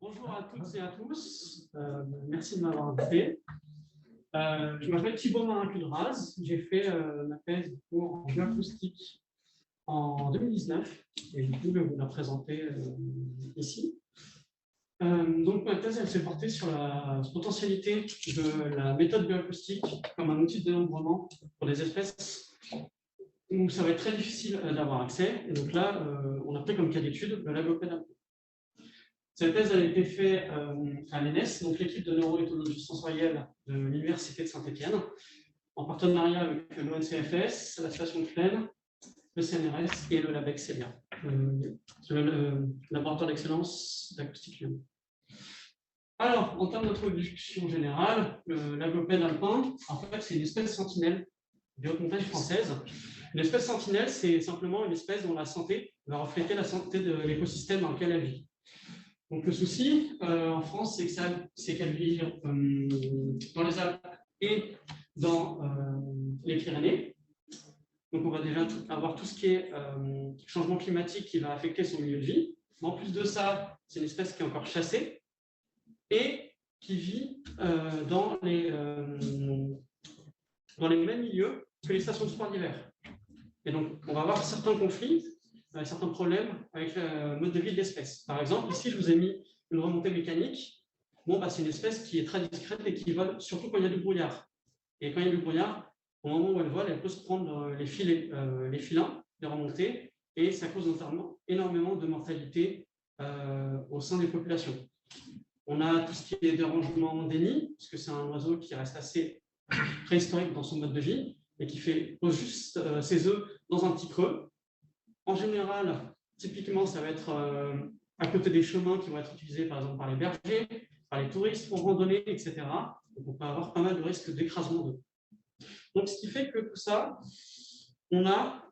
Bonjour à toutes et à tous. Merci de m'avoir invité. Je m'appelle Thibaut Marin-Cudraz. J'ai fait ma thèse en bioacoustique en 2019 et du coup, je vais vous la présenter ici. Donc, ma thèse, elle s'est portée sur la potentialité de la méthode bioacoustique comme un outil de dénombrement pour des espèces où ça va être très difficile d'avoir accès. Et donc là, on a pris comme cas d'étude le lagopède. Cette thèse a été faite à l'ENS, donc l'équipe de neuroéthologie sensorielle de l'Université de Saint-Étienne, en partenariat avec l'ONCFS, la station de Plaine, le CNRS et le LABEX CELIA, le laboratoire d'excellence d'acoustique Lyon. Alors, en termes d'introduction générale, le lagopède alpin, en fait, c'est une espèce sentinelle de haute montagne française. Une espèce sentinelle, c'est simplement une espèce dont la santé va refléter la santé de l'écosystème dans lequel elle vit. Donc le souci en France, c'est qu'elle vit dans les Alpes et dans les Pyrénées. Donc on va déjà avoir tout ce qui est changement climatique qui va affecter son milieu de vie. Mais en plus de ça, c'est une espèce qui est encore chassée et qui vit dans les mêmes milieux que les stations de sport d'hiver. Et donc on va avoir certains conflits, certains problèmes avec le mode de vie de l'espèce. Par exemple, ici, je vous ai mis une remontée mécanique. Bon, c'est une espèce qui est très discrète et qui vole surtout quand il y a du brouillard. Et quand il y a du brouillard, au moment où elle vole, elle peut se prendre les filins, les remontées, et ça cause énormément de mortalité au sein des populations. On a tout ce qui est dérangement des nids, parce que c'est un oiseau qui reste assez préhistorique dans son mode de vie, et qui pose juste ses œufs dans un petit creux. En général, typiquement, ça va être à côté des chemins qui vont être utilisés par exemple par les bergers, par les touristes pour randonner, etc. Donc on peut avoir pas mal de risques d'écrasement d'eux. Donc ce qui fait que tout ça, on a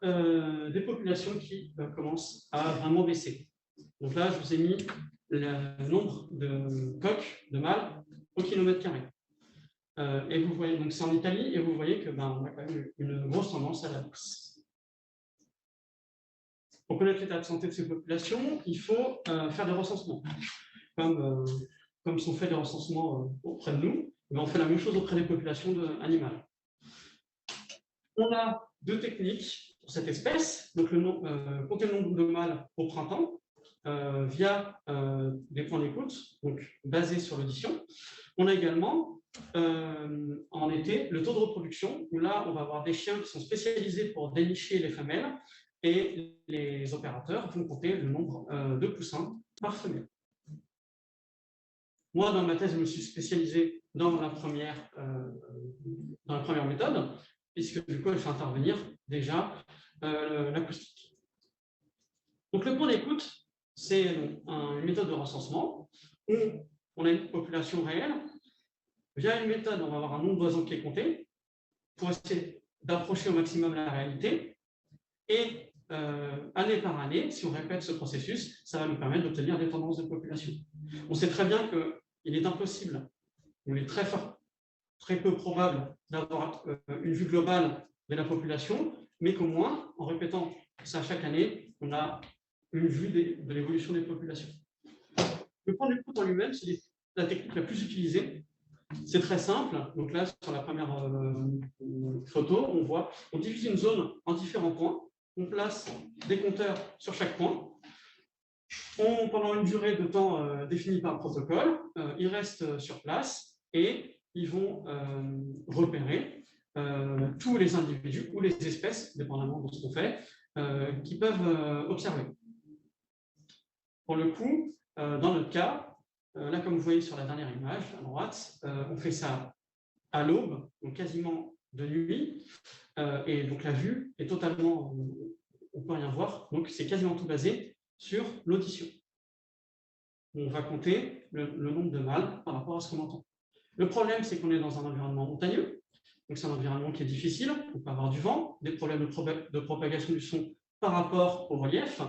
des populations qui commencent à vraiment baisser. Donc là, je vous ai mis le nombre de coqs, de mâles, au kilomètre carré. Et vous voyez, donc c'est en Italie, et vous voyez que on a quand même une grosse tendance à la baisse. Pour connaître l'état de santé de ces populations, il faut faire des recensements. Comme sont faits des recensements auprès de nous, on fait la même chose auprès des populations animales. On a deux techniques pour cette espèce. Donc, compter le nombre de mâles au printemps via des points d'écoute, donc basés sur l'audition. On a également en été le taux de reproduction, où là, on va avoir des chiens qui sont spécialisés pour dénicher les femelles, et les opérateurs vont compter le nombre de poussins par femelle. Moi, dans ma thèse, je me suis spécialisé dans la première méthode, puisque du coup, elle fait intervenir déjà l'acoustique. Donc, le point d'écoute, c'est une méthode de recensement où on a une population réelle. Via une méthode, on va avoir un nombre d'oiseaux qui est compté pour essayer d'approcher au maximum la réalité. Et année par année, si on répète ce processus, ça va nous permettre d'obtenir des tendances de population. On sait très bien qu'il est impossible, il est très peu probable d'avoir une vue globale de la population, mais qu'au moins, en répétant ça chaque année, on a une vue de l'évolution des populations. Le point d'écoute en lui-même, c'est la technique la plus utilisée. C'est très simple. Donc là, sur la première photo, on divise une zone en différents points. On place des compteurs sur chaque point. Pendant une durée de temps définie par le protocole, ils restent sur place et ils vont repérer tous les individus ou les espèces, dépendamment de ce qu'on fait, qui peuvent observer. Pour le coup, dans notre cas, là, comme vous voyez sur la dernière image à droite, on fait ça à l'aube, donc quasiment de nuit, et donc la vue est totalement, on ne peut rien voir, donc c'est quasiment tout basé sur l'audition. On va compter le nombre de mâles par rapport à ce qu'on entend. Le problème, c'est qu'on est dans un environnement montagneux, donc c'est un environnement qui est difficile, on peut avoir du vent, des problèmes de propagation du son par rapport au relief,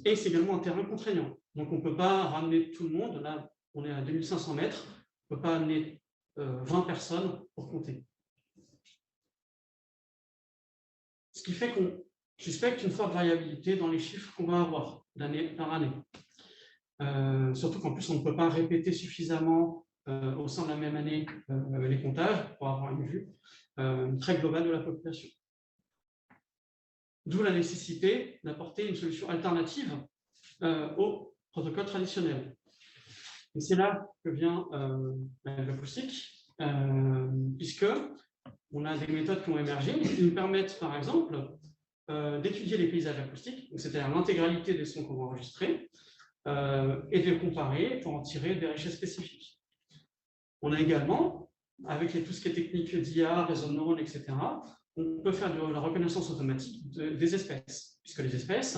et c'est également un terrain contraignant. Donc on ne peut pas ramener tout le monde, là on est à 2500 mètres, on ne peut pas amener 20 personnes pour compter. Ce qui fait qu'on suspecte une forte variabilité dans les chiffres qu'on va avoir d'année par année. surtout qu'en plus, on ne peut pas répéter suffisamment au sein de la même année les comptages pour avoir une vue très globale de la population. D'où la nécessité d'apporter une solution alternative au protocole traditionnel. Et c'est là que vient l'acoustique, puisque on a des méthodes qui ont émergé qui nous permettent, par exemple, d'étudier les paysages acoustiques, c'est-à-dire l'intégralité des sons qu'on va enregistrer, et de les comparer pour en tirer des richesses spécifiques. On a également, avec tout ce qui est technique d'IA, réseau de neurones, etc., on peut faire de la reconnaissance automatique des espèces, puisque les espèces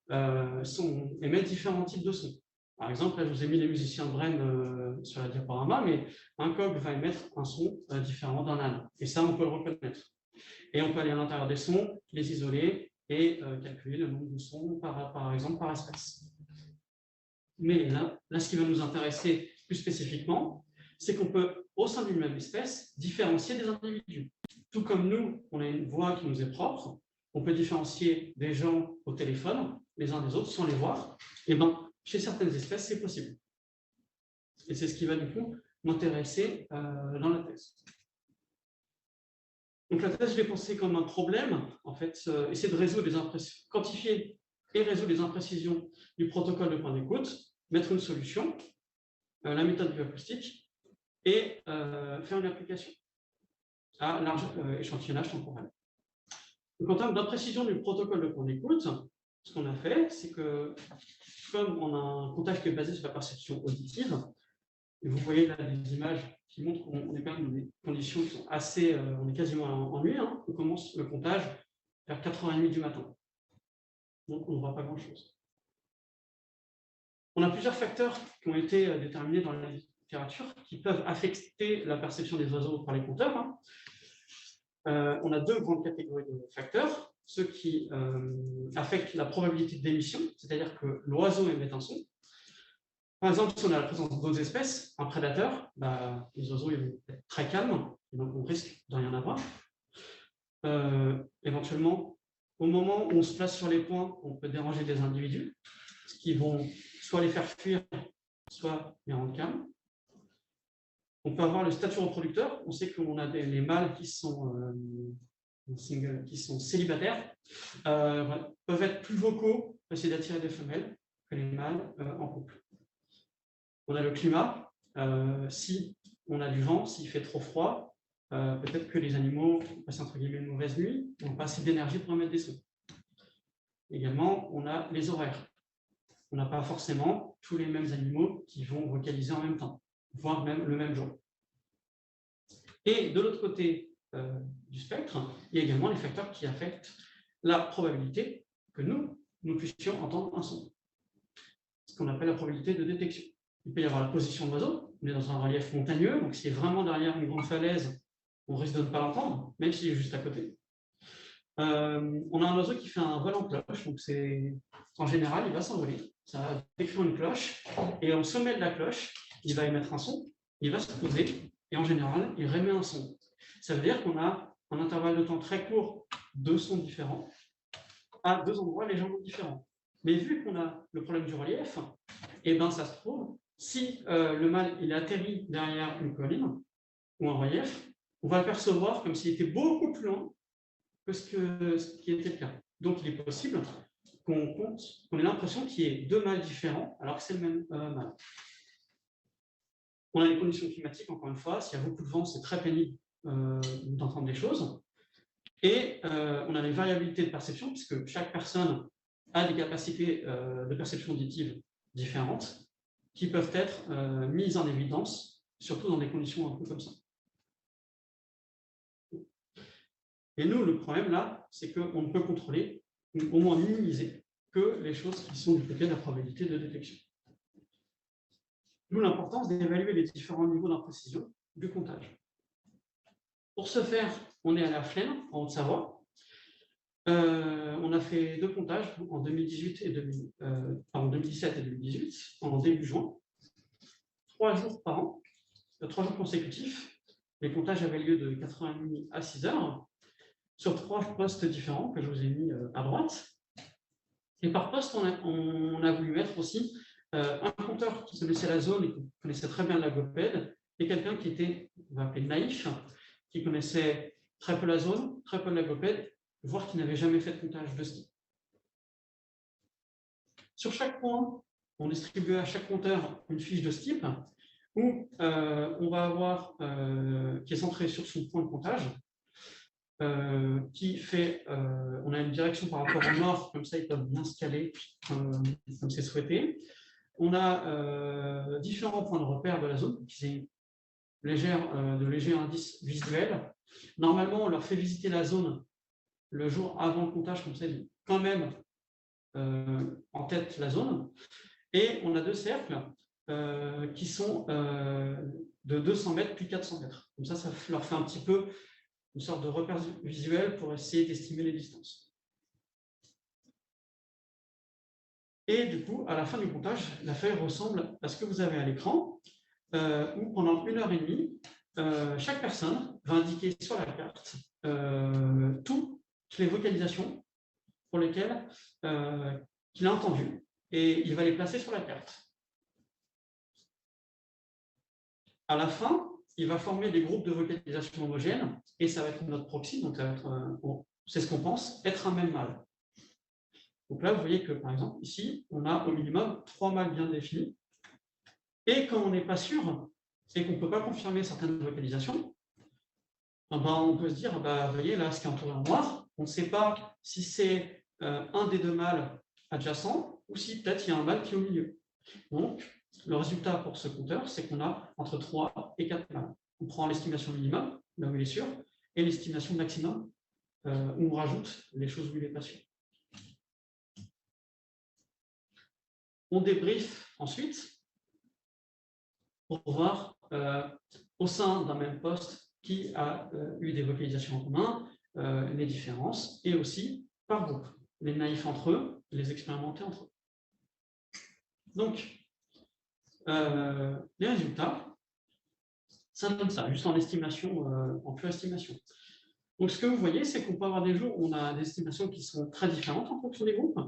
émettent différents types de sons. Par exemple, là, je vous ai mis les musiciens de Brême sur la diaporama, mais un coq va émettre un son différent d'un âne. Et ça, on peut le reconnaître. Et on peut aller à l'intérieur des sons, les isoler et calculer le nombre de sons, par exemple, par espèce. Mais là, ce qui va nous intéresser plus spécifiquement, c'est qu'on peut, au sein d'une même espèce, différencier des individus. Tout comme nous, on a une voix qui nous est propre, on peut différencier des gens au téléphone, les uns des autres, sans les voir. Et bien, chez certaines espèces, c'est possible. Et c'est ce qui va du coup m'intéresser dans la thèse. Donc la thèse, je l'ai pensée comme un problème, en fait, essayer de résoudre quantifier et résoudre les imprécisions du protocole de point d'écoute, mettre une solution, la méthode bioacoustique, et faire une application à large échantillonnage temporel. Donc en termes d'imprécision du protocole de point d'écoute, ce qu'on a fait, c'est que comme on a un comptage qui est basé sur la perception auditive, et vous voyez là des images qui montrent qu'on est quand même dans des conditions qui sont assez, on est quasiment en nuit, hein. On commence le comptage vers 4h30 du matin. Donc on ne voit pas grand-chose. On a plusieurs facteurs qui ont été déterminés dans la littérature qui peuvent affecter la perception des oiseaux par les compteurs, hein. On a deux grandes catégories de facteurs. Ceux qui affectent la probabilité d'émission, c'est-à-dire que l'oiseau émet un son. Par exemple, si on a la présence d'autres espèces, un prédateur, les oiseaux ils vont être très calmes, donc on risque de rien avoir. Éventuellement, au moment où on se place sur les points, on peut déranger des individus, ce qui vont soit les faire fuir, soit les rendre calmes. On peut avoir le statut reproducteur. On sait qu'on a les mâles qui sont célibataires, peuvent être plus vocaux, essayer d'attirer des femelles que les mâles en couple. On a le climat. Si on a du vent, s'il fait trop froid, peut-être que les animaux passent entre guillemets une mauvaise nuit, n'ont pas assez d'énergie pour émettre des sons. Également, on a les horaires. On n'a pas forcément tous les mêmes animaux qui vont vocaliser en même temps, voire même le même jour. Et de l'autre côté du spectre, il y a également les facteurs qui affectent la probabilité que nous puissions entendre un son. Ce qu'on appelle la probabilité de détection. Il peut y avoir la position de l'oiseau. On est dans un relief montagneux, donc s'il est vraiment derrière une grande falaise, on risque de ne pas l'entendre, même s'il est juste à côté. On a un oiseau qui fait un vol en cloche, donc en général, il va s'envoler. Ça va décrire une cloche, et au sommet de la cloche, il va émettre un son, il va se poser, et en général, il réémet un son. Ça veut dire qu'on a un intervalle de temps très court, deux sons différents, à deux endroits légèrement différents. Mais vu qu'on a le problème du relief, et ben ça se trouve, si le mâle il atterrit derrière une colline ou un relief, on va le percevoir comme s'il était beaucoup plus loin que ce qui était le cas. Donc il est possible qu'on ait l'impression qu'il y ait deux mâles différents alors que c'est le même mâle. On a les conditions climatiques, encore une fois, s'il y a beaucoup de vent, c'est très pénible d'entendre des choses. Et on a les variabilités de perception, puisque chaque personne a des capacités de perception auditive différentes qui peuvent être mises en évidence, surtout dans des conditions un peu comme ça. Et nous, le problème là, c'est qu'on ne peut contrôler, ou au moins minimiser, que les choses qui sont du côté de la probabilité de détection. D'où l'importance d'évaluer les différents niveaux d'imprécision du comptage. Pour ce faire, on est à la Flaine, en Haute-Savoie. On a fait deux comptages en 2017 et 2018, en début juin. 3 jours par an, 3 jours consécutifs. Les comptages avaient lieu de 4h30 à 6h, sur 3 postes différents que je vous ai mis à droite. Et par poste, on a voulu mettre aussi un compteur qui connaissait la zone et qui connaissait très bien la logopède, et quelqu'un qui était, on va appeler naïf, qui connaissait très peu la zone, très peu la logopède, voire qui n'avait jamais fait de comptage de ski. Sur chaque point, on distribue à chaque compteur une fiche de ce type, où on va avoir, qui est centrée sur son point de comptage, qui fait, on a une direction par rapport au nord, comme ça ils peuvent bien se caler comme c'est souhaité. On a différents points de repère de la zone, qui sont de légers indices visuels. Normalement, on leur fait visiter la zone le jour avant le comptage, comme ça ils ont quand même en tête la zone. Et on a deux cercles qui sont de 200 mètres puis 400 mètres. Comme ça leur fait un petit peu une sorte de repère visuel pour essayer d'estimer les distances. Et du coup, à la fin du comptage, la feuille ressemble à ce que vous avez à l'écran, où pendant 1h30, chaque personne va indiquer sur la carte toutes les vocalisations pour lesquelles qu'il a entendues, et il va les placer sur la carte. À la fin, il va former des groupes de vocalisation homogènes, et ça va être notre proxy, donc c'est ce qu'on pense, être un même mâle. Donc là, vous voyez que, par exemple, ici, on a au minimum 3 mâles bien définis. Et quand on n'est pas sûr, et qu'on ne peut pas confirmer certaines vocalisations, on peut se dire, vous voyez, là, ce qui est entouré en noir, on ne sait pas si c'est un des deux mâles adjacents, ou si peut-être il y a un mâle qui est au milieu. Donc, le résultat pour ce compteur, c'est qu'on a entre 3 et 4 mâles. On prend l'estimation minimum, là où il est sûr, et l'estimation maximum, où on rajoute les choses où il n'est pas sûr. On débriefe ensuite pour voir au sein d'un même poste qui a eu des vocalisations en commun, les différences, et aussi par groupe, les naïfs entre eux, les expérimentés entre eux. Donc, les résultats, ça donne ça, juste en estimation, en pure estimation. Donc, ce que vous voyez, c'est qu'on peut avoir des jours où on a des estimations qui sont très différentes en fonction des groupes,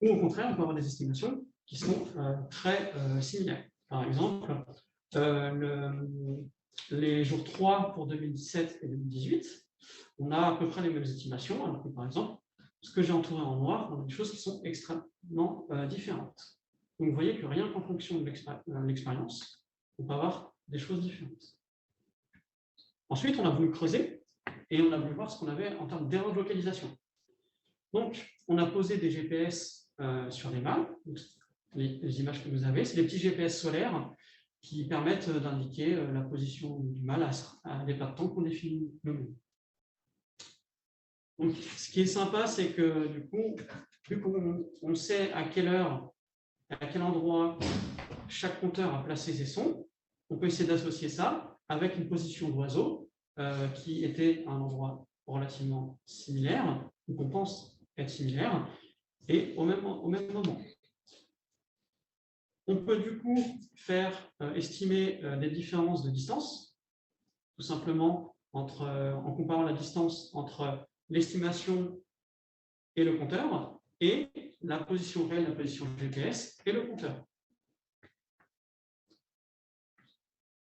ou au contraire, on peut avoir des estimations qui sont très similaires. Par exemple, les jours 3 pour 2017 et 2018, on a à peu près les mêmes estimations, alors que par exemple, ce que j'ai entouré en noir, on a des choses qui sont extrêmement différentes. Donc vous voyez que rien qu'en fonction de l'expérience, on peut avoir des choses différentes. Ensuite, on a voulu creuser et on a voulu voir ce qu'on avait en termes d'erreur de localisation. Donc, on a posé des GPS sur les mâles. Les images que vous avez, c'est des petits GPS solaires qui permettent d'indiquer la position du mâle à des plats de temps qu'on définit nous-mêmes. Donc, ce qui est sympa, c'est que du coup, vu qu'on sait à quelle heure, à quel endroit chaque compteur a placé ses sons, on peut essayer d'associer ça avec une position d'oiseau qui était à un endroit relativement similaire, ou qu'on pense être similaire, et au même moment. On peut du coup faire estimer des différences de distance, tout simplement en comparant la distance entre l'estimation et le compteur, et la position réelle, la position GPS et le compteur.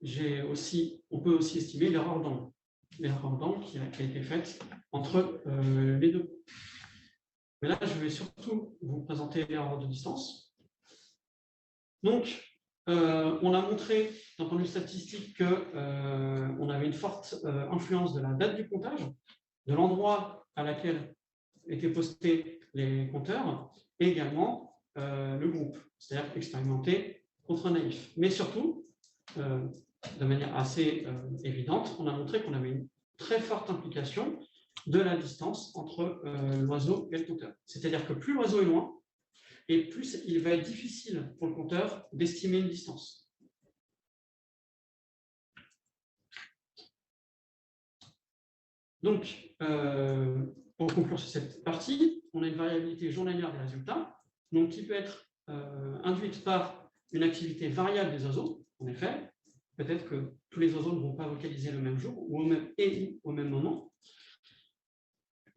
On peut aussi estimer l'erreur d'angle qui a été faite entre les deux. Mais là, je vais surtout vous présenter l'erreur de distance. Donc, on a montré, d'un point de vue statistique, qu'on avait une forte influence de la date du comptage, de l'endroit à laquelle étaient postés les compteurs, et également le groupe, c'est-à-dire expérimenté contre naïf. Mais surtout, de manière assez évidente, on a montré qu'on avait une très forte implication de la distance entre l'oiseau et le compteur. C'est-à-dire que plus l'oiseau est loin, et plus il va être difficile pour le compteur d'estimer une distance. Donc, pour conclure sur cette partie, on a une variabilité journalière des résultats, donc qui peut être induite par une activité variable des oiseaux. En effet, peut-être que tous les oiseaux ne vont pas vocaliser le même jour ou au même moment.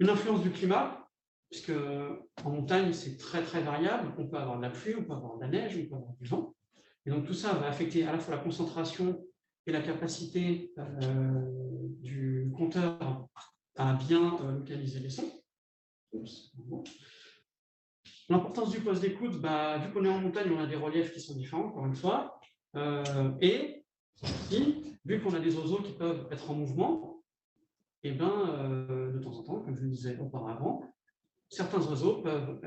Une influence du climat, puisque en montagne, c'est très, très variable. On peut avoir de la pluie, on peut avoir de la neige, on peut avoir du vent. Et donc, tout ça va affecter à la fois la concentration et la capacité du compteur à bien localiser les sons. L'importance du poste d'écoute, vu qu'on est en montagne, on a des reliefs qui sont différents, encore une fois. Et aussi, vu qu'on a des oiseaux qui peuvent être en mouvement, et de temps en temps, comme je le disais auparavant, certains oiseaux peuvent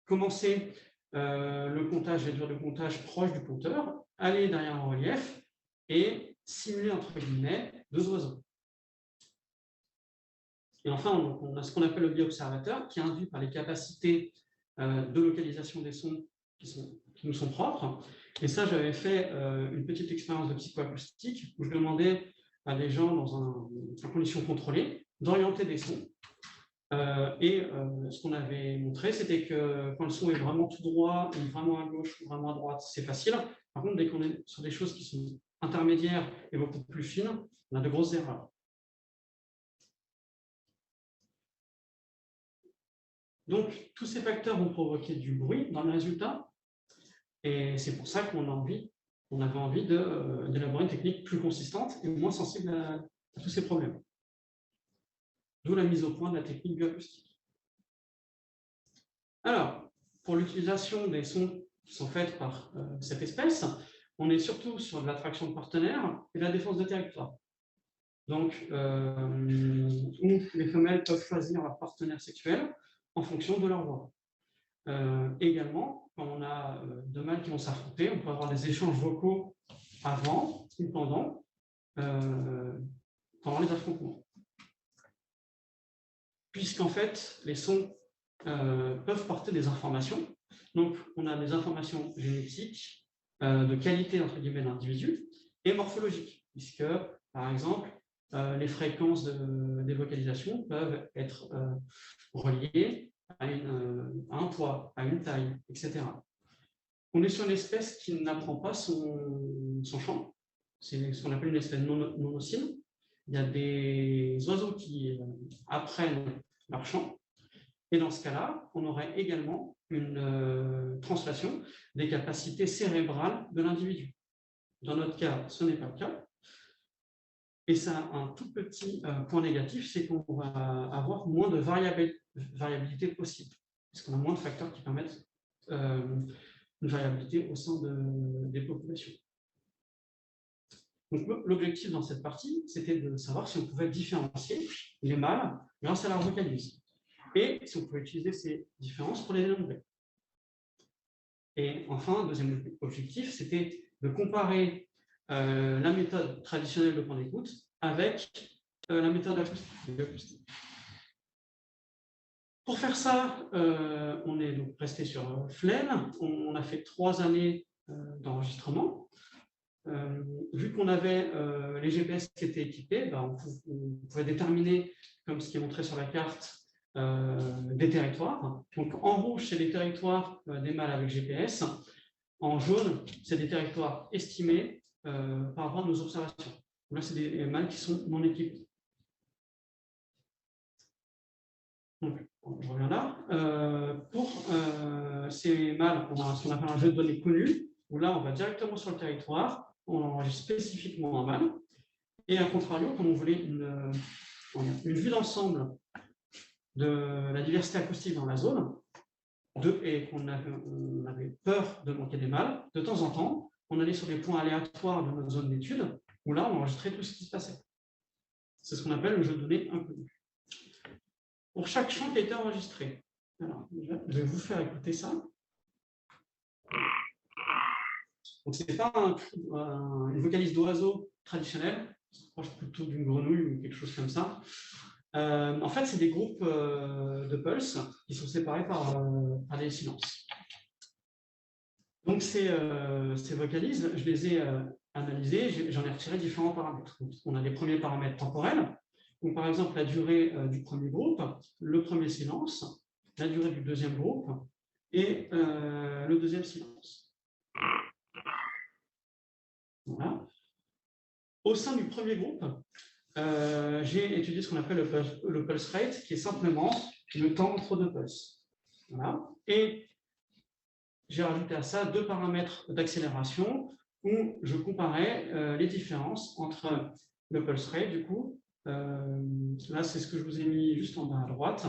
commencer le comptage, la durée de comptage proche du compteur, aller derrière un relief et simuler, entre guillemets, deux oiseaux. Et enfin, on a ce qu'on appelle le biais observateur, qui est induit par les capacités de localisation des sons qui nous sont propres. Et ça, j'avais fait une petite expérience de psychoacoustique où je demandais à des gens en conditions contrôlées d'orienter des sons. Ce qu'on avait montré, c'était que quand le son est vraiment tout droit, ou vraiment à gauche, ou vraiment à droite, c'est facile. Par contre, dès qu'on est sur des choses qui sont intermédiaires et beaucoup plus fines, on a de grosses erreurs. Donc, tous ces facteurs vont provoquer du bruit dans le résultat, et c'est pour ça qu'on avait envie d'élaborer une technique plus consistante et moins sensible à tous ces problèmes. D'où la mise au point de la technique bioacoustique. Alors, pour l'utilisation des sons qui sont faits par cette espèce, on est surtout sur de l'attraction de partenaires et la défense de territoire. Donc, où les femelles peuvent choisir leur partenaire sexuel en fonction de leur voix. Également, quand on a deux mâles qui vont s'affronter, on peut avoir des échanges vocaux avant ou pendant les affrontements. Puisqu'en fait, les sons peuvent porter des informations. Donc, on a des informations génétiques, de qualité, entre guillemets, d'individus, et morphologiques, puisque, par exemple, les fréquences des vocalisations peuvent être reliées à un poids, à une taille, etc. On est sur une espèce qui n'apprend pas son chant. C'est ce qu'on appelle une espèce monocyle. Il y a des oiseaux qui apprennent leur chant. Et dans ce cas-là, on aurait également une translation des capacités cérébrales de l'individu. Dans notre cas, ce n'est pas le cas. Et ça a un tout petit point négatif, c'est qu'on va avoir moins de variabilité possible, puisqu'on a moins de facteurs qui permettent une variabilité au sein des populations. Donc, l'objectif dans cette partie, c'était de savoir si on pouvait différencier les mâles grâce à leur vocalisme. Et si on pouvait utiliser ces différences pour les dénombrer. Et enfin, deuxième objectif, c'était de comparer la méthode traditionnelle de point d'écoute avec la méthode acoustique. Pour faire ça, on est donc resté sur FLEL. On a fait 3 années d'enregistrement. Vu qu'on avait les GPS qui étaient équipés, on pouvait déterminer, comme ce qui est montré sur la carte, des territoires. Donc, en rouge, c'est les territoires des mâles avec GPS. En jaune, c'est des territoires estimés par rapport à nos observations. Là, c'est des mâles qui sont non équipés. Donc, je reviens là. Pour ces mâles, on a ce qu'on appelle un jeu de données connu, où là, on va directement sur le territoire, on enregistre spécifiquement un mâle. Et à contrario, comme on voulait une vue d'ensemble de la diversité acoustique dans la zone, et qu'on avait peur de manquer des mâles, de temps en temps, on allait sur des points aléatoires de notre zone d'étude, où là, on enregistrait tout ce qui se passait. C'est ce qu'on appelle le jeu de données inconnu. Pour chaque champ qui a été enregistré, alors, je vais vous faire écouter ça. Donc, ce n'est pas une vocalise d'oiseau traditionnelle, c'est proche plutôt d'une grenouille ou quelque chose comme ça. En fait, c'est des groupes de pulses qui sont séparés par des silences. Donc, ces vocalises, je les ai analysées, j'en ai retiré différents paramètres. Donc, on a les premiers paramètres temporels, donc par exemple la durée du premier groupe, le premier silence, la durée du deuxième groupe et le deuxième silence. Voilà. Au sein du premier groupe, j'ai étudié ce qu'on appelle le pulse rate, qui est simplement le temps entre deux pulses. Voilà. Et j'ai rajouté à ça 2 paramètres d'accélération où je comparais les différences entre le pulse rate, du coup, là c'est ce que je vous ai mis juste en bas à droite,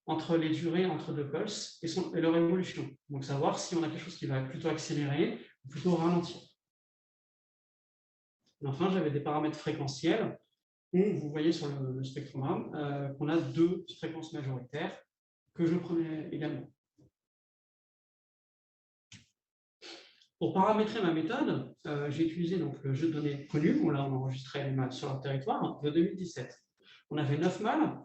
entre les durées entre deux pulses et leur évolution. Donc savoir si on a quelque chose qui va plutôt accélérer ou plutôt ralentir. Et enfin, j'avais des paramètres fréquentiels où vous voyez sur le spectrogramme qu'on a 2 fréquences majoritaires que je prenais également. Pour paramétrer ma méthode, j'ai utilisé donc, le jeu de données connu, où là on enregistrait les mâles sur leur territoire, de 2017. On avait 9 mâles.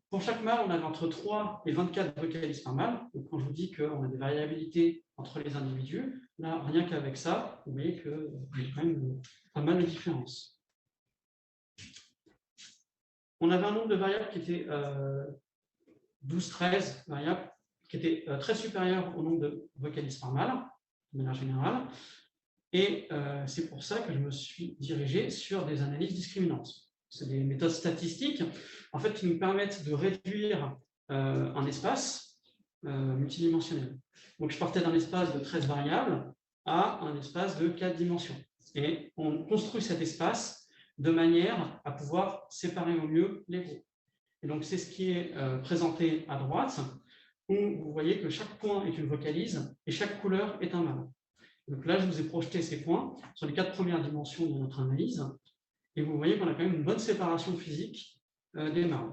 Pour chaque mâle, on avait entre 3 et 24 vocalises par mâle. Donc quand je vous dis qu'on a des variabilités entre les individus, là, rien qu'avec ça, vous voyez qu'il y a quand même pas mal de différences. On avait un nombre de variables qui était 12-13 variables, qui était très supérieur au nombre de vocalises par mâle, de manière générale. Et c'est pour ça que je me suis dirigé sur des analyses discriminantes. C'est des méthodes statistiques en fait, qui nous permettent de réduire un espace multidimensionnel. Donc, je partais d'un espace de 13 variables à un espace de 4 dimensions. Et on construit cet espace de manière à pouvoir séparer au mieux les groupes. Et donc, c'est ce qui est présenté à droite, où vous voyez que chaque point est une vocalise et chaque couleur est un mâle. Donc là, je vous ai projeté ces points sur les 4 premières dimensions de notre analyse. Et vous voyez qu'on a quand même une bonne séparation physique des mâles.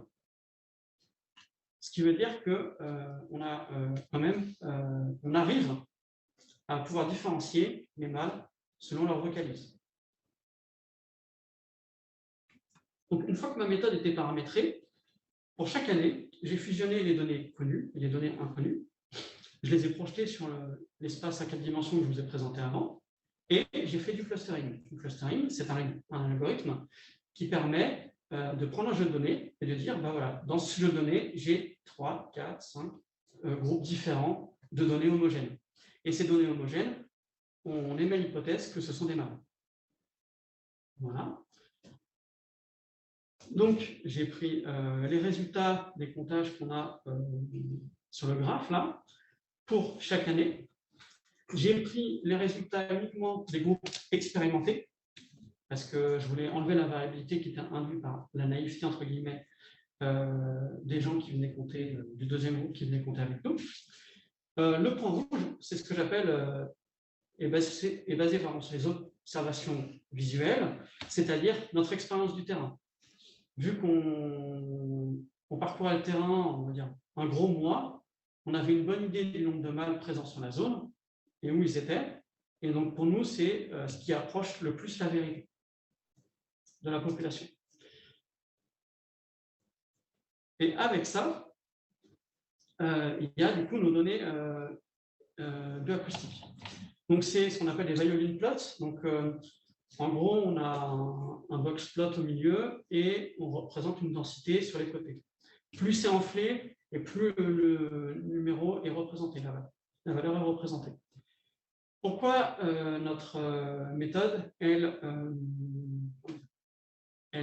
Ce qui veut dire qu'on a quand même, on arrive à pouvoir différencier les mâles selon leur vocalise. Donc une fois que ma méthode était paramétrée, pour chaque année, j'ai fusionné les données connues et les données inconnues. Je les ai projetées sur l'espace à 4 dimensions que je vous ai présenté avant. Et j'ai fait du clustering. Le clustering, c'est un algorithme qui permet de prendre un jeu de données et de dire, ben voilà, dans ce jeu de données, j'ai 3, 4, 5 groupes différents de données homogènes. Et ces données homogènes, on émet l'hypothèse que ce sont des mâles. Voilà. Donc, j'ai pris les résultats des comptages qu'on a sur le graphe, là, pour chaque année. J'ai pris les résultats uniquement des groupes expérimentés, parce que je voulais enlever la variabilité qui était induite par la naïveté, entre guillemets, des gens qui venaient compter, du deuxième groupe qui venaient compter avec nous. Le point rouge, c'est ce que j'appelle, est basé sur les observations visuelles, c'est-à-dire notre expérience du terrain. Vu qu'on parcourait le terrain, on va dire, un gros mois, on avait une bonne idée du nombre de mâles présents sur la zone et où ils étaient. Et donc, pour nous, c'est ce qui approche le plus la vérité de la population. Et avec ça, il y a du coup nos données bioacoustiques. Donc, c'est ce qu'on appelle les violin plots. Donc, en gros, on a un box plot au milieu et on représente une densité sur les côtés. Plus c'est enflé et plus le numéro est représenté, la valeur est représentée. Pourquoi notre méthode, elle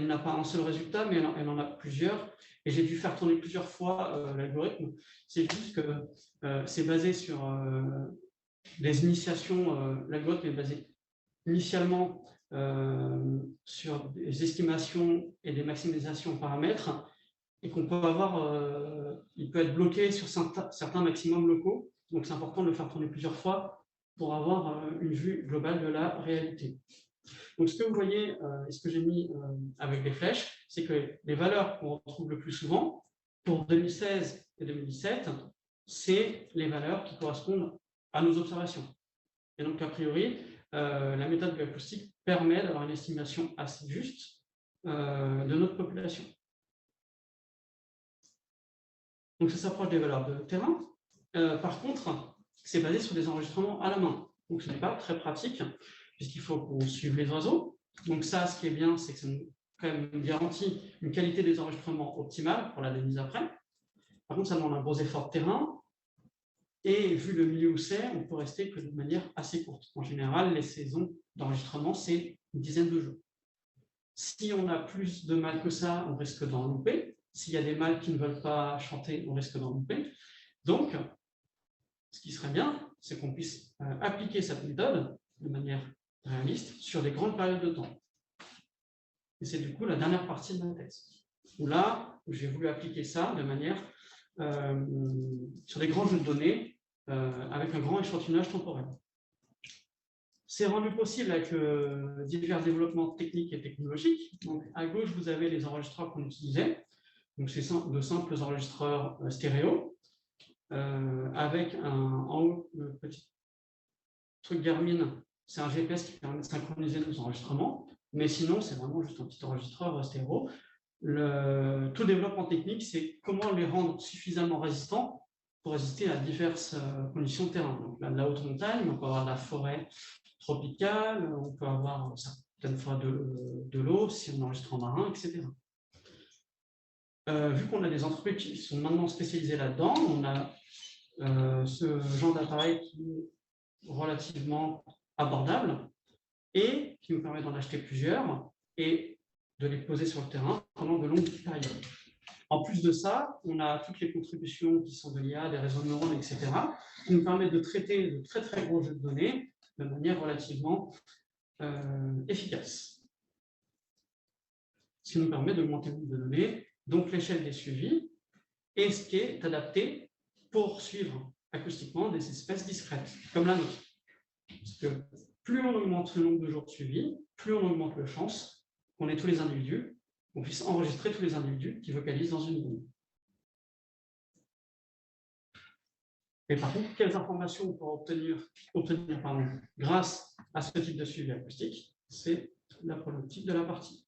n'a pas un seul résultat, mais elle en a plusieurs. Et j'ai dû faire tourner plusieurs fois l'algorithme. C'est juste que c'est basé sur des initiations. L'algorithme est basé initialement sur des estimations et des maximisations en paramètres, et qu'on peut avoir, il peut être bloqué sur certains maximums locaux. Donc, c'est important de le faire tourner plusieurs fois pour avoir une vue globale de la réalité. Donc, ce que vous voyez, et ce que j'ai mis avec des flèches, c'est que les valeurs qu'on retrouve le plus souvent, pour 2016 et 2017, c'est les valeurs qui correspondent à nos observations. Et donc, a priori, la méthode bioacoustique permet d'avoir une estimation assez juste de notre population. Donc, ça s'approche des valeurs de terrain. Par contre, c'est basé sur des enregistrements à la main. Donc, ce n'est pas très pratique, puisqu'il faut qu'on suive les oiseaux. Donc, ça, ce qui est bien, c'est que ça nous quand même garantit une qualité des enregistrements optimale pour l'analyse après. Par contre, ça demande un gros effort de terrain. Et vu le milieu où c'est, on peut rester que de manière assez courte. En général, les saisons d'enregistrement, c'est une dizaine de jours. Si on a plus de mâles que ça, on risque d'en louper. S'il y a des mâles qui ne veulent pas chanter, on risque d'en louper. Donc, ce qui serait bien, c'est qu'on puisse appliquer cette méthode de manière réaliste sur des grandes périodes de temps. Et c'est du coup la dernière partie de ma thèse, où là, j'ai voulu appliquer ça de manière sur des grands jeux de données avec un grand échantillonnage temporel. C'est rendu possible avec divers développements techniques et technologiques. Donc, à gauche, vous avez les enregistreurs qu'on utilisait. Donc, c'est de simples enregistreurs stéréo, avec en haut le petit truc Garmin, c'est un GPS qui permet de synchroniser nos enregistrements, mais sinon, c'est vraiment juste un petit enregistreur stéréo. Tout développement technique, c'est comment les rendre suffisamment résistants pour résister à diverses conditions de terrain. Donc, là, de la haute montagne, on peut avoir de la forêt tropicale, on peut avoir certaines fois de l'eau, si on enregistre en marin, etc. Vu qu'on a des entreprises qui sont maintenant spécialisées là-dedans, on a ce genre d'appareil qui est relativement abordable et qui nous permet d'en acheter plusieurs et de les poser sur le terrain pendant de longues périodes. En plus de ça, on a toutes les contributions qui sont de l'IA, des réseaux de neurones, etc., qui nous permettent de traiter de très très gros jeux de données de manière relativement efficace. Ce qui nous permet d'augmenter le nombre de données, donc l'échelle des suivis, et ce qui est adapté pour suivre acoustiquement des espèces discrètes, comme la nôtre. Parce que plus on augmente le nombre de jours de suivi, plus on augmente la chance qu'on ait tous les individus, qu'on puisse enregistrer tous les individus qui vocalisent dans une donnée. Et par contre, quelles informations on pourra obtenir grâce à ce type de suivi acoustique? C'est la problématique de la partie.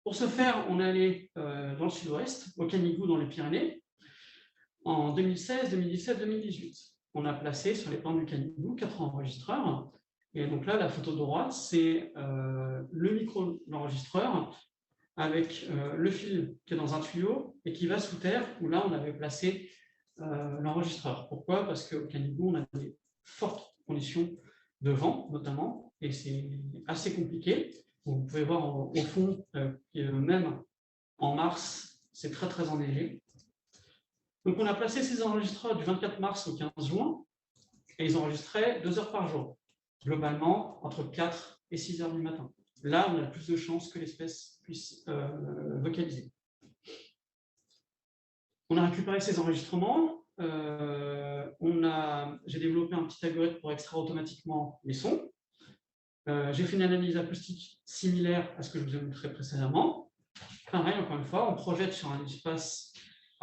Pour ce faire, on est allé dans le sud-ouest, au Canigou, dans les Pyrénées, en 2016, 2017, 2018. On a placé sur les plans du Canigou 4 enregistreurs. Et donc là, la photo de droite, c'est le micro de l'enregistreur avec le fil qui est dans un tuyau et qui va sous terre, où là, on avait placé l'enregistreur. Pourquoi? Parce qu'au Canigou, on a des fortes conditions de vent, notamment, et c'est assez compliqué. Vous pouvez voir au fond, même en mars, c'est très, très enneigé. Donc, on a placé ces enregistreurs du 24 mars au 15 juin, et ils enregistraient 2 heures par jour, globalement entre 4 et 6 heures du matin. Là, on a plus de chances que l'espèce puisse vocaliser. On a récupéré ces enregistrements. J'ai développé un petit algorithme pour extraire automatiquement les sons. J'ai fait une analyse acoustique similaire à ce que je vous ai montré précédemment. Pareil, encore une fois, on projette sur un espace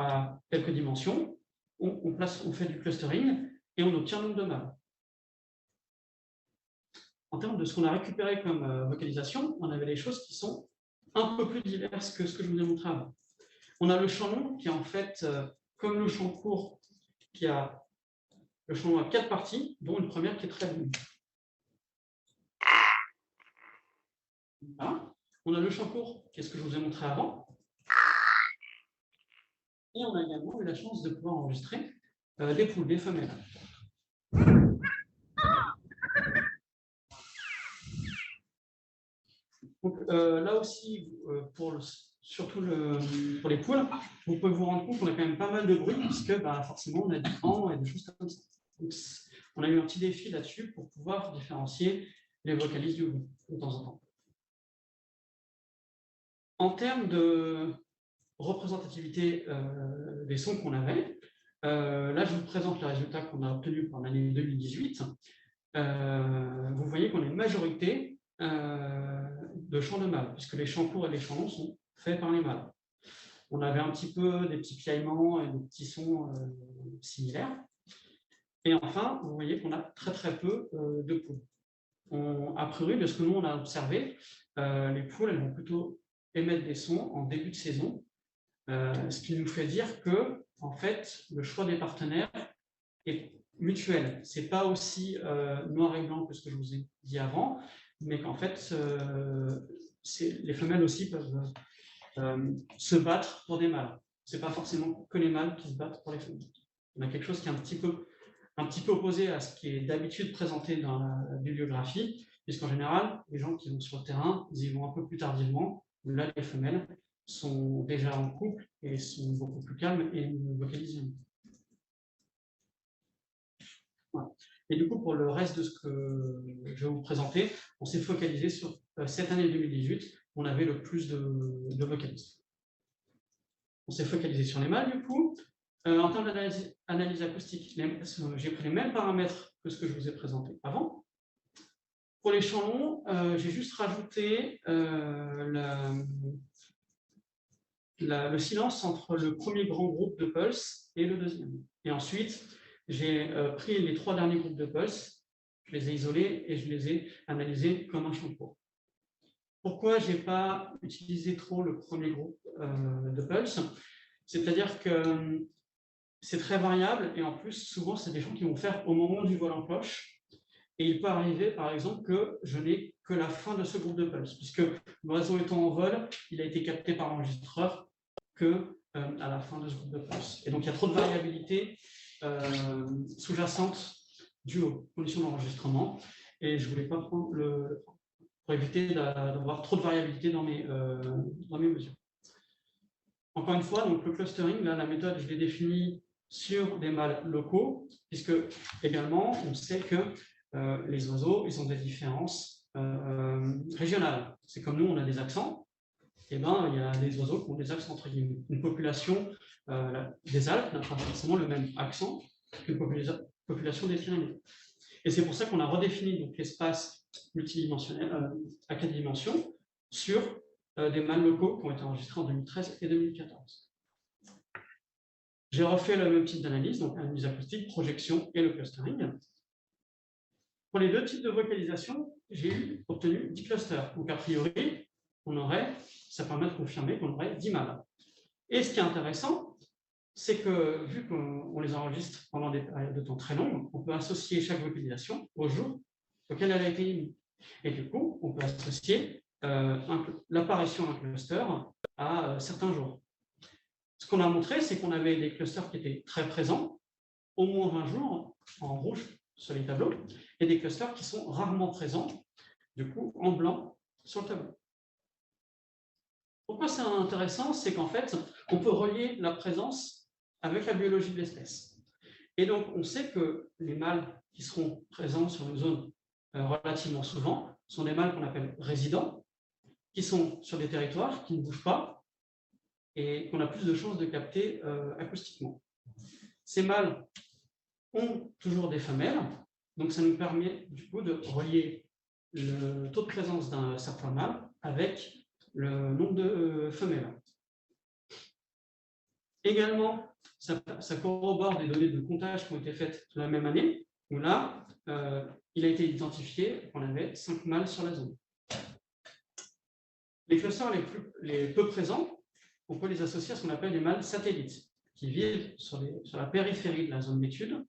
à quelques dimensions, on fait du clustering et on obtient le nombre de mâles. En termes de ce qu'on a récupéré comme vocalisation, on avait des choses qui sont un peu plus diverses que ce que je vous ai montré avant. On a le chant long qui est en fait comme le chant court, qui a le chant long à 4 parties, dont une première qui est très longue. Voilà. On a le chant court, qui est ce que je vous ai montré avant. Et on a également eu la chance de pouvoir enregistrer des poules, des femelles. Donc, là aussi, surtout pour les poules, vous pouvez vous rendre compte qu'on a quand même pas mal de bruit, puisque forcément, on a du vent et des choses comme ça. Donc, on a eu un petit défi là-dessus pour pouvoir différencier les vocalises du bruit de temps en temps. En termes de représentativité des sons qu'on avait, là, je vous présente les résultats qu'on a obtenus pour l'année 2018. Vous voyez qu'on a une majorité de chants de mâles, puisque les chants courts et les chants longs sont faits par les mâles. On avait un petit peu des petits piaillements et des petits sons similaires. Et enfin, vous voyez qu'on a très très peu de poules. A priori, de ce que nous on a observé, les poules elles vont plutôt émettre des sons en début de saison, ce qui nous fait dire que en fait, le choix des partenaires est mutuel. Ce n'est pas aussi noir et blanc que ce que je vous ai dit avant, mais qu'en fait, les femelles aussi peuvent se battre pour des mâles. Ce n'est pas forcément que les mâles qui se battent pour les femelles. On a quelque chose qui est un petit peu opposé à ce qui est d'habitude présenté dans la bibliographie, puisqu'en général, les gens qui vont sur le terrain, ils y vont un peu plus tardivement, là, les femelles sont déjà en couple et sont beaucoup plus calmes et nous vocalisons. Voilà. Et du coup, pour le reste de ce que je vais vous présenter, on s'est focalisé sur cette année 2018, on avait le plus de vocalistes. On s'est focalisé sur les mâles, du coup. En termes d'analyse acoustique, j'ai pris les mêmes paramètres que ce que je vous ai présenté avant. Pour les chants longs, j'ai juste rajouté le silence entre le premier grand groupe de pulse et le deuxième. Et ensuite, j'ai pris les 3 derniers groupes de pulse, je les ai isolés et je les ai analysés comme un chant court. Pourquoi je n'ai pas utilisé trop le premier groupe de pulse? C'est-à-dire que c'est très variable et en plus, souvent, c'est des gens qui vont faire au moment du vol en cloche. Et il peut arriver, par exemple, que je n'ai que la fin de ce groupe de pulse, puisque l'oiseau étant en vol, il a été capté par l'enregistreur que à la fin de ce groupe de pulse. Et donc, il y a trop de variabilité sous-jacente due aux conditions d'enregistrement. Et je ne voulais pas prendre pour éviter d'avoir trop de variabilité dans mes mesures. Encore une fois, donc le clustering, là, la méthode, je l'ai définie sur des mâles locaux, puisque également, on sait que les oiseaux, ils ont des différences régionales. C'est comme nous, on a des accents. Eh ben, il y a des oiseaux qui ont des accents entre guillemets. Une population des Alpes n'a pas forcément le même accent qu'une population des Pyrénées. Et c'est pour ça qu'on a redéfini l'espace multidimensionnel à 4 dimensions sur des mâles locaux qui ont été enregistrés en 2013 et 2014. J'ai refait le même type d'analyse, donc analyse acoustique, projection et le clustering. Pour les 2 types de vocalisation, j'ai obtenu 10 clusters. Donc a priori, ça permet de confirmer qu'on aurait 10 mâles. Et ce qui est intéressant, c'est que vu qu'on les enregistre pendant des périodes de temps très longues, on peut associer chaque vocalisation au jour auquel elle a été émise. Et du coup, on peut associer l'apparition d'un cluster à certains jours. Ce qu'on a montré, c'est qu'on avait des clusters qui étaient très présents, au moins 20 jours, en rouge sur les tableaux, et des clusters qui sont rarement présents, du coup, en blanc sur le tableau. Pourquoi c'est intéressant? C'est qu'en fait, on peut relier la présence avec la biologie de l'espèce. Et donc, on sait que les mâles qui seront présents sur une zone relativement souvent sont des mâles qu'on appelle résidents, qui sont sur des territoires qui ne bougent pas et qu'on a plus de chances de capter acoustiquement. Ces mâles ont toujours des femelles, donc ça nous permet du coup de relier le taux de présence d'un certain mâle avec le nombre de femelles. Également, ça corrobore des données de comptage qui ont été faites la même année, où là, il a été identifié qu'on avait 5 mâles sur la zone. Les clusters les peu présents, on peut les associer à ce qu'on appelle les mâles satellites, qui vivent sur la périphérie de la zone d'étude,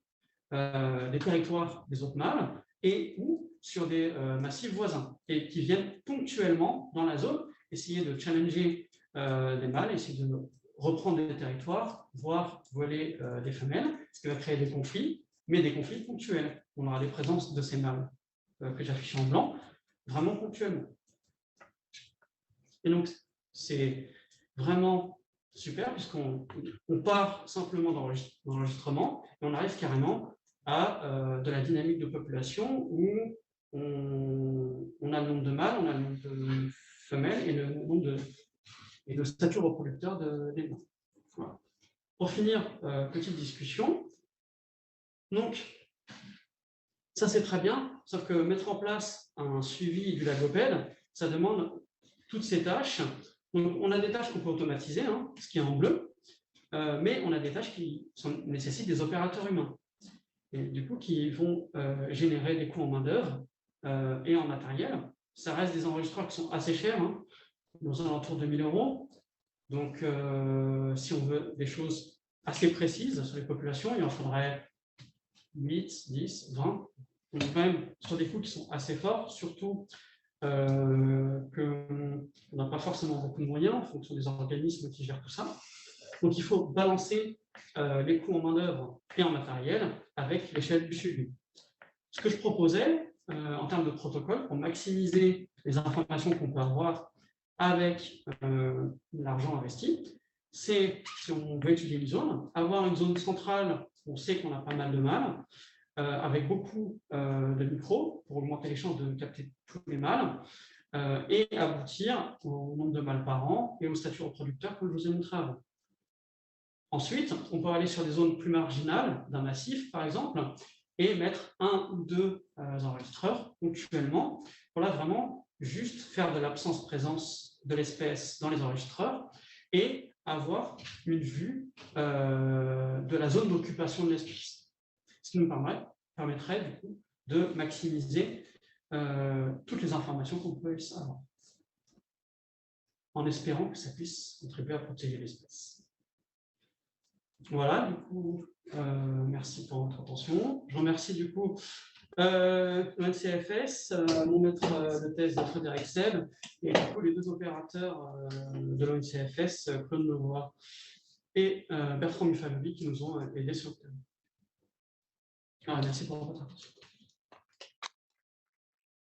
des territoires des autres mâles, et ou sur des massifs voisins, et qui viennent ponctuellement dans la zone, essayer de challenger des mâles, essayer de reprendre des territoires, voire voler des femelles, ce qui va créer des conflits, mais des conflits ponctuels. On aura des présences de ces mâles que j'affiche en blanc, vraiment ponctuellement. Et donc, c'est vraiment super, puisqu'on part simplement d'enregistrement, et on arrive carrément à de la dynamique de population où on a le nombre de mâles, on a le nombre de femelles et le nombre de statuts reproducteurs des blancs. Voilà. Pour finir, petite discussion. Donc, ça c'est très bien, sauf que mettre en place un suivi du logopède, ça demande toutes ces tâches. Donc, on a des tâches qu'on peut automatiser, hein, ce qui est en bleu, mais on a des tâches qui nécessitent des opérateurs humains, et du coup qui vont générer des coûts en main-d'œuvre et en matériel. Ça reste des enregistreurs qui sont assez chers, hein, dans un alentour de 1 000 €. Donc, si on veut des choses assez précises sur les populations, il en faudrait 8, 10, 20. On est quand même sur des coûts qui sont assez forts, surtout qu'on n'a pas forcément beaucoup de moyens en fonction des organismes qui gèrent tout ça. Donc, il faut balancer les coûts en main-d'œuvre et en matériel avec l'échelle du suivi. Ce que je proposais en termes de protocole pour maximiser les informations qu'on peut avoir avec l'argent investi, c'est, si on veut étudier une zone, avoir une zone centrale, on sait qu'on a pas mal de mâles, avec beaucoup de micros pour augmenter les chances de capter tous les mâles, et aboutir au nombre de mâles par an et au statut reproducteur que je vous ai montré avant. Ensuite, on peut aller sur des zones plus marginales d'un massif, par exemple, et mettre 1 ou 2 enregistreurs ponctuellement pour là vraiment juste faire de l'absence-présence de l'espèce dans les enregistreurs et avoir une vue de la zone d'occupation de l'espèce. Ce qui nous permettrait du coup de maximiser toutes les informations qu'on peut avoir, en espérant que ça puisse contribuer à protéger l'espèce. Voilà, du coup, merci pour votre attention. Je remercie du coup l'ONCFS, mon maître de thèse Frédéric Seb, et du coup les 2 opérateurs de l'ONCFS, Claude Leroy et Bertrand Mufalovic, qui nous ont aidés sur le thème. Voilà, merci pour votre attention.